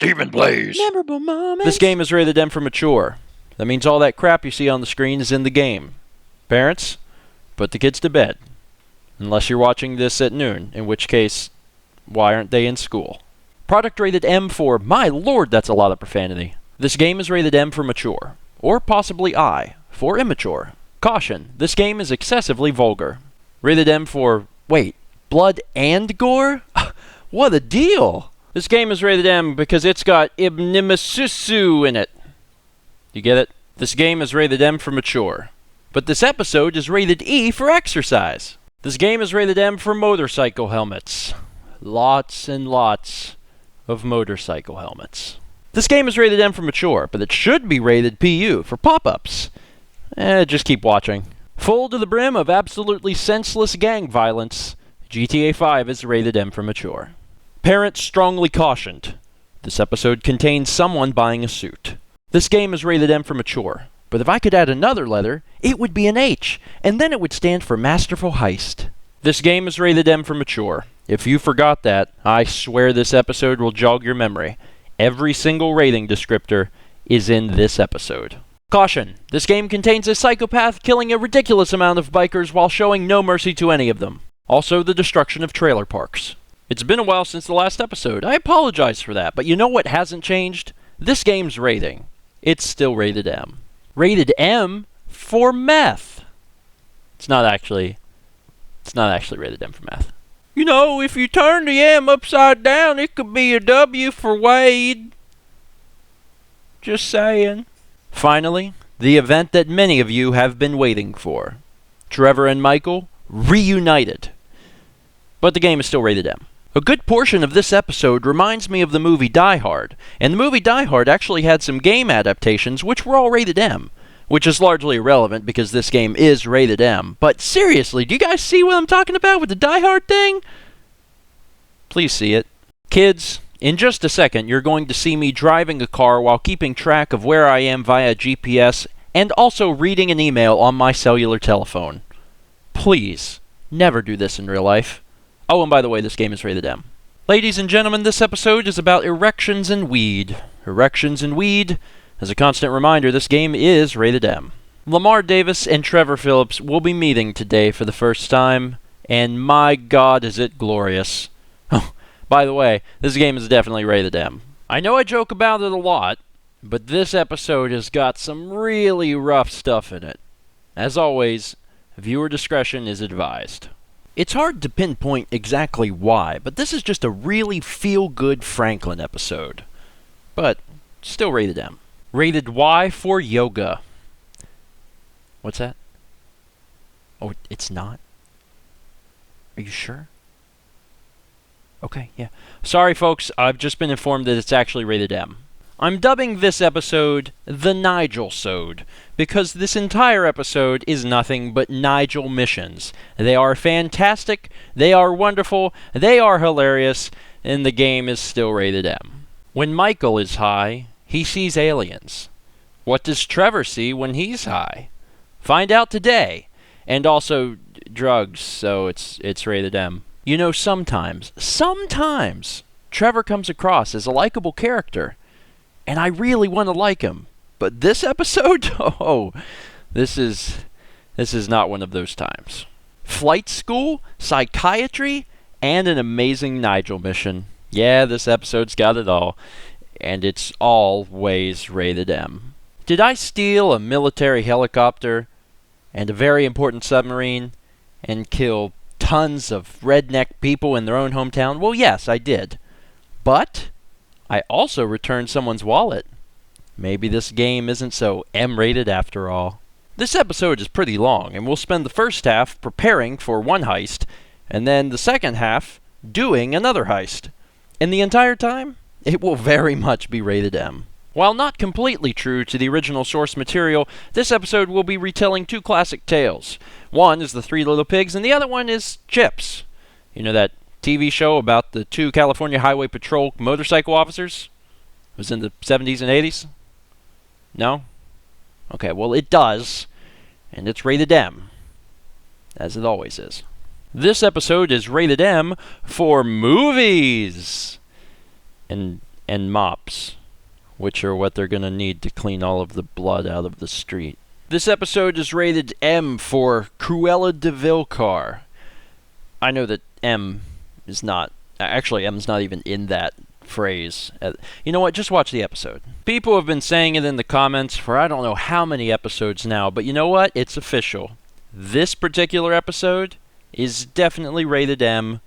StephenPlays. Memorable moments. This game is rated M for mature. That means all that crap you see on the screen is in the game. Parents, put the kids to bed. Unless you're watching this at noon, in which case, why aren't they in school? Product rated M for, my lord, that's a lot of profanity. This game is rated M for mature, or possibly I for immature. Caution, this game is excessively vulgar. Rated M for, wait, blood and gore? What a deal! This game is rated M because it's got Ibnimasusu in it. You get it? This game is rated M for mature. But this episode is rated E for exercise. This game is rated M for motorcycle helmets. Lots and lots of motorcycle helmets. This game is rated M for mature, but it should be rated PU for pop-ups. Just keep watching. Full to the brim of absolutely senseless gang violence, GTA 5 is rated M for mature. Parents strongly cautioned. This episode contains someone buying a suit. This game is rated M for mature, but if I could add another letter, it would be an H, and then it would stand for Masterful Heist. This game is rated M for mature. If you forgot that, I swear this episode will jog your memory. Every single rating descriptor is in this episode. Caution! This game contains a psychopath killing a ridiculous amount of bikers while showing no mercy to any of them. Also, the destruction of trailer parks. It's been a while since the last episode. I apologize for that, but you know what hasn't changed? This game's rating. It's still rated M. Rated M for meth. It's not actually rated M for meth. You know, if you turn the M upside down, it could be a W for Wade. Just saying. Finally, the event that many of you have been waiting for. Trevor and Michael reunited. But the game is still rated M. A good portion of this episode reminds me of the movie Die Hard, and the movie Die Hard actually had some game adaptations which were all rated M, which is largely irrelevant because this game is rated M. But seriously, do you guys see what I'm talking about with the Die Hard thing? Please see it. Kids, in just a second, you're going to see me driving a car while keeping track of where I am via GPS and also reading an email on my cellular telephone. Please, never do this in real life. Oh, and by the way, this game is rated M. Ladies and gentlemen, this episode is about erections and weed. Erections and weed. As a constant reminder, this game is rated M. Lamar Davis and Trevor Phillips will be meeting today for the first time, and my God, is it glorious. Oh, by the way, this game is definitely rated M. I know I joke about it a lot, but this episode has got some really rough stuff in it. As always, viewer discretion is advised. It's hard to pinpoint exactly why, but this is just a really feel-good Franklin episode. But still rated M. Rated Y for yoga. What's that? Oh, it's not? Are you sure? Okay, yeah. Sorry, folks, I've just been informed that it's actually rated M. I'm dubbing this episode the Nigel-sode, because this entire episode is nothing but Nigel missions. They are fantastic, they are wonderful, they are hilarious, and the game is still rated M. When Michael is high, he sees aliens. What does Trevor see when he's high? Find out today. And also, drugs, so it's rated M. You know, sometimes, Trevor comes across as a likable character, and I really want to like him. But this episode? Oh, this is not one of those times. Flight school, psychiatry, and an amazing Nigel mission. Yeah, this episode's got it all. And it's always rated M. Did I steal a military helicopter and a very important submarine and kill tons of redneck people in their own hometown? Well, yes, I did. But I also returned someone's wallet. Maybe this game isn't so M-rated after all. This episode is pretty long, and we'll spend the first half preparing for one heist, and then the second half doing another heist. And the entire time, it will very much be rated M. While not completely true to the original source material, this episode will be retelling two classic tales. One is The Three Little Pigs, and the other one is Chips. You know that TV show about the two California Highway Patrol motorcycle officers? It was in the 70s and 80s? No? Okay, well it does, and it's rated M, as it always is. This episode is rated M for movies. And and mops, which are what they're going to need to clean all of the blood out of the street. This episode is rated M for Cruella de Vil. I know that M is not... Actually, M's not even in that phrase. You know what? Just watch the episode. People have been saying it in the comments for I don't know how many episodes now, but you know what? It's official. This particular episode is definitely rated M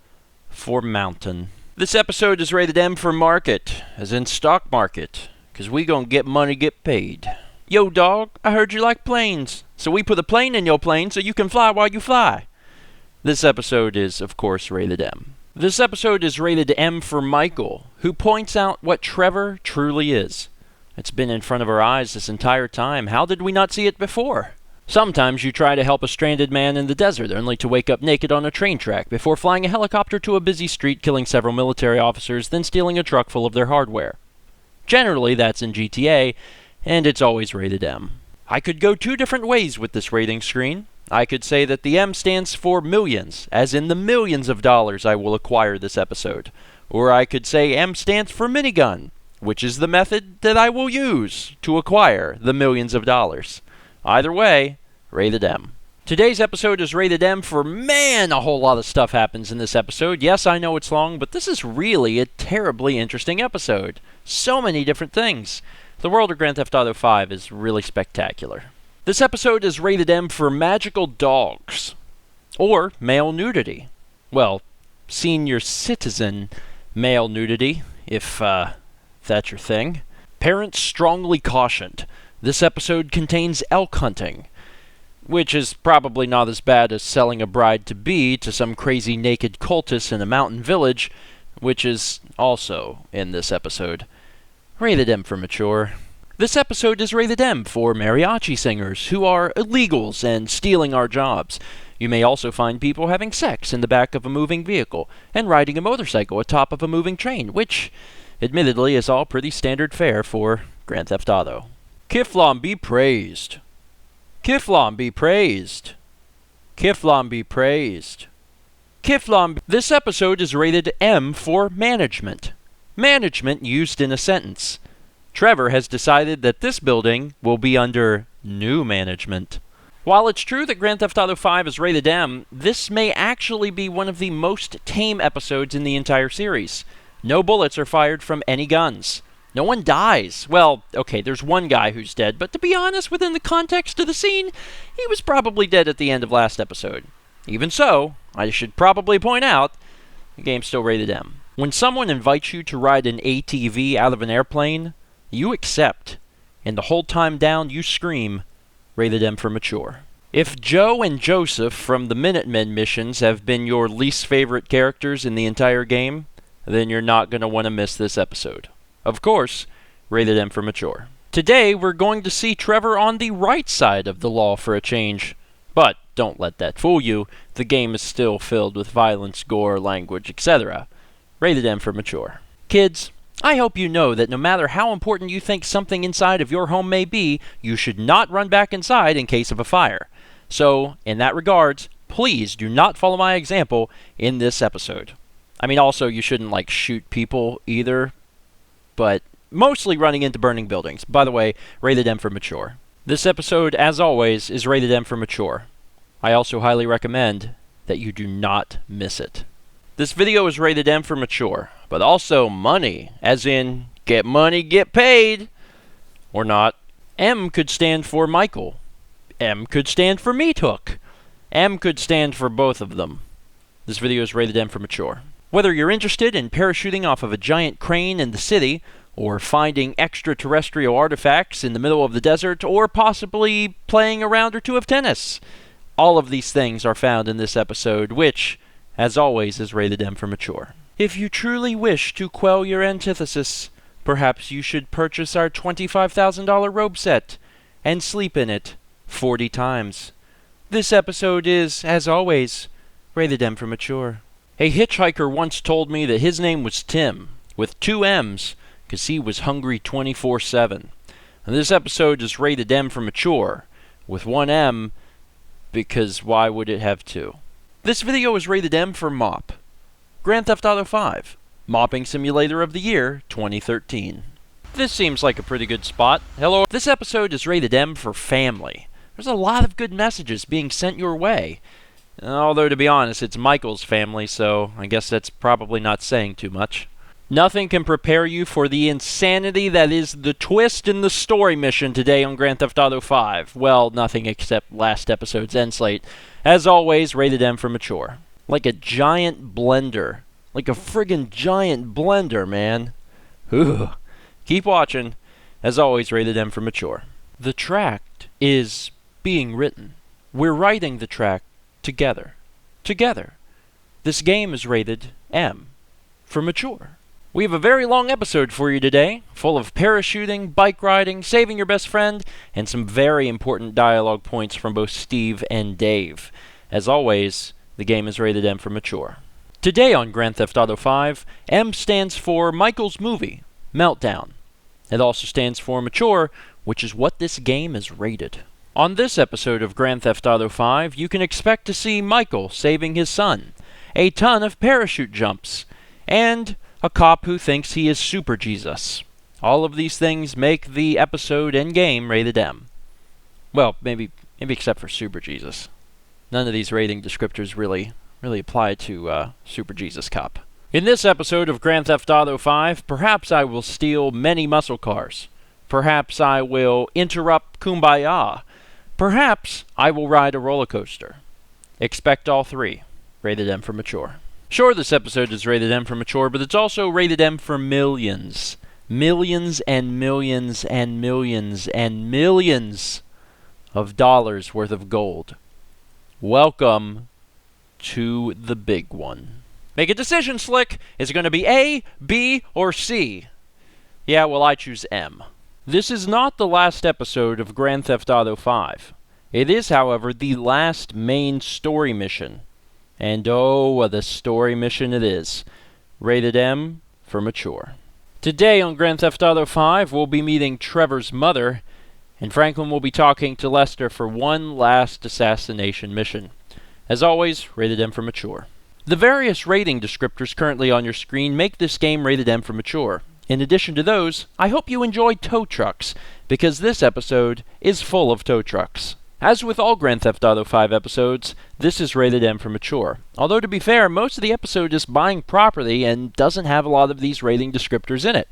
for Mountain. This episode is rated M for Market, as in stock market, because we gonna get money, get paid. Yo, dog, I heard you like planes, so we put a plane in your plane so you can fly while you fly. This episode is, of course, rated M. This episode is rated M for Michael, who points out what Trevor truly is. It's been in front of our eyes this entire time. How did we not see it before? Sometimes you try to help a stranded man in the desert only to wake up naked on a train track before flying a helicopter to a busy street, killing several military officers, then stealing a truck full of their hardware. Generally, that's in GTA, and it's always rated M. I could go two different ways with this rating screen. I could say that the M stands for millions, as in the millions of dollars I will acquire this episode. Or I could say M stands for minigun, which is the method that I will use to acquire the millions of dollars. Either way, rated M. Today's episode is rated M for, man, a whole lot of stuff happens in this episode. Yes, I know it's long, but this is really a terribly interesting episode. So many different things. The world of Grand Theft Auto 5 is really spectacular. This episode is rated M for magical dogs. Or male nudity. Well, senior citizen male nudity, if that's your thing. Parents strongly cautioned. This episode contains elk hunting, which is probably not as bad as selling a bride-to-be to some crazy naked cultist in a mountain village, which is also in this episode. Rated M for mature. This episode is rated M for mariachi singers who are illegals and stealing our jobs. You may also find people having sex in the back of a moving vehicle and riding a motorcycle atop of a moving train, which, admittedly, is all pretty standard fare for Grand Theft Auto. Kiflom be praised. Kiflom be praised. Kiflom be praised. Kiflom. This episode is rated M for management. Management used in a sentence. Trevor has decided that this building will be under new management. While it's true that Grand Theft Auto 5 is rated M, this may actually be one of the most tame episodes in the entire series. No bullets are fired from any guns. No one dies. Well, okay, there's one guy who's dead, but to be honest, within the context of the scene, he was probably dead at the end of last episode. Even so, I should probably point out, the game's still rated M. When someone invites you to ride an ATV out of an airplane, you accept, and the whole time down you scream, rated M for mature. If Joe and Joseph from the Minutemen missions have been your least favorite characters in the entire game, then you're not going to want to miss this episode. Of course, rated M for mature. Today, we're going to see Trevor on the right side of the law for a change. But don't let that fool you. The game is still filled with violence, gore, language, etc. Rated M for mature. Kids, I hope you know that no matter how important you think something inside of your home may be, you should not run back inside in case of a fire. So, in that regards, please do not follow my example in this episode. I mean, also, you shouldn't, shoot people either, but mostly running into burning buildings. By the way, rated M for mature. This episode, as always, is rated M for mature. I also highly recommend that you do not miss it. This video is rated M for mature, but also money, as in, get money, get paid, or not. M could stand for Michael. M could stand for Meat Hook. M could stand for both of them. This video is rated M for mature. Whether you're interested in parachuting off of a giant crane in the city, or finding extraterrestrial artifacts in the middle of the desert, or possibly playing a round or two of tennis, all of these things are found in this episode, which, as always, is rated M for mature. If you truly wish to quell your antithesis, perhaps you should purchase our $25,000 robe set and sleep in it 40 times. This episode is, as always, rated M for mature. A hitchhiker once told me that his name was Tim, with 2 M's, because he was hungry 24/7. And this episode is rated M for mature, with 1 M, because why would it have 2? This video is rated M for Mop. Grand Theft Auto 5. Mopping Simulator of the Year 2013. This seems like a pretty good spot. Hello. This episode is rated M for family. There's a lot of good messages being sent your way. Although, to be honest, it's Michael's family, so I guess that's probably not saying too much. Nothing can prepare you for the insanity that is the twist in the story mission today on Grand Theft Auto 5. Well, nothing except last episode's end slate. As always, rated M for mature. Like a giant blender. Like a friggin' giant blender, man. Ooh. Keep watching. As always, rated M for mature. The tract is being written. We're writing the tract together. Together. This game is rated M for mature. We have a very long episode for you today, full of parachuting, bike riding, saving your best friend, and some very important dialogue points from both Steve and Dave. As always, the game is rated M for mature. Today on Grand Theft Auto 5, M stands for Michael's movie, Meltdown. It also stands for mature, which is what this game is rated. On this episode of Grand Theft Auto 5, you can expect to see Michael saving his son, a ton of parachute jumps, and a cop who thinks he is Super Jesus. All of these things make the episode and game rated M. Well, maybe except for Super Jesus. None of these rating descriptors really apply to Super Jesus Cop. In this episode of Grand Theft Auto 5, perhaps I will steal many muscle cars. Perhaps I will interrupt Kumbaya. Perhaps I will ride a roller coaster. Expect all three. Rated M for mature. Sure, this episode is rated M for mature, but it's also rated M for millions. Millions and millions and millions and millions of dollars worth of gold. Welcome to the big one. Make a decision, Slick. Is it going to be A, B, or C? Yeah, well, I choose M. This is not the last episode of Grand Theft Auto 5. It is, however, the last main story mission. And oh, what a story mission it is. Rated M for mature. Today on Grand Theft Auto 5, we'll be meeting Trevor's mother, and Franklin will be talking to Lester for one last assassination mission. As always, rated M for mature. The various rating descriptors currently on your screen make this game rated M for mature. In addition to those, I hope you enjoy tow trucks, because this episode is full of tow trucks. As with all Grand Theft Auto 5 episodes, this is rated M for mature. Although, to be fair, most of the episode is buying property and doesn't have a lot of these rating descriptors in it.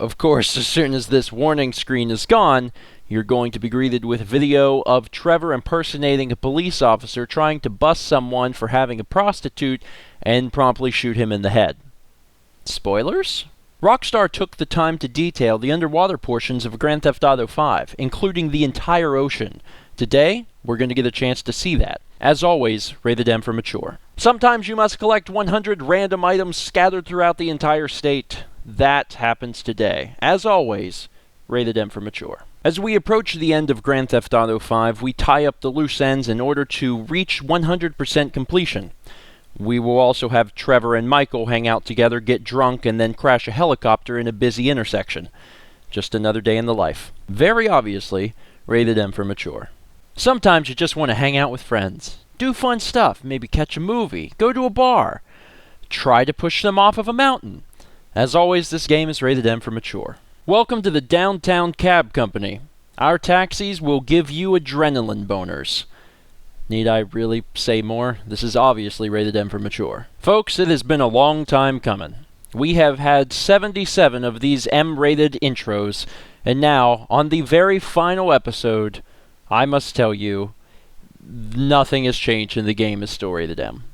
Of course, as soon as this warning screen is gone, you're going to be greeted with video of Trevor impersonating a police officer trying to bust someone for having a prostitute and promptly shoot him in the head. Spoilers? Rockstar took the time to detail the underwater portions of Grand Theft Auto 5, including the entire ocean. Today, we're going to get a chance to see that. As always, rated M for mature. Sometimes you must collect 100 random items scattered throughout the entire state. That happens today. As always, rated M for mature. As we approach the end of Grand Theft Auto 5, we tie up the loose ends in order to reach 100% completion. We will also have Trevor and Michael hang out together, get drunk, and then crash a helicopter in a busy intersection. Just another day in the life. Very obviously, rated M for mature. Sometimes you just want to hang out with friends. Do fun stuff, maybe catch a movie, go to a bar. Try to push them off of a mountain. As always, this game is rated M for mature. Welcome to the Downtown Cab Company. Our taxis will give you adrenaline boners. Need I really say more? This is obviously rated M for mature. Folks, it has been a long time coming. We have had 77 of these M-rated intros, and now, on the very final episode, I must tell you, nothing has changed in the game is still rated M.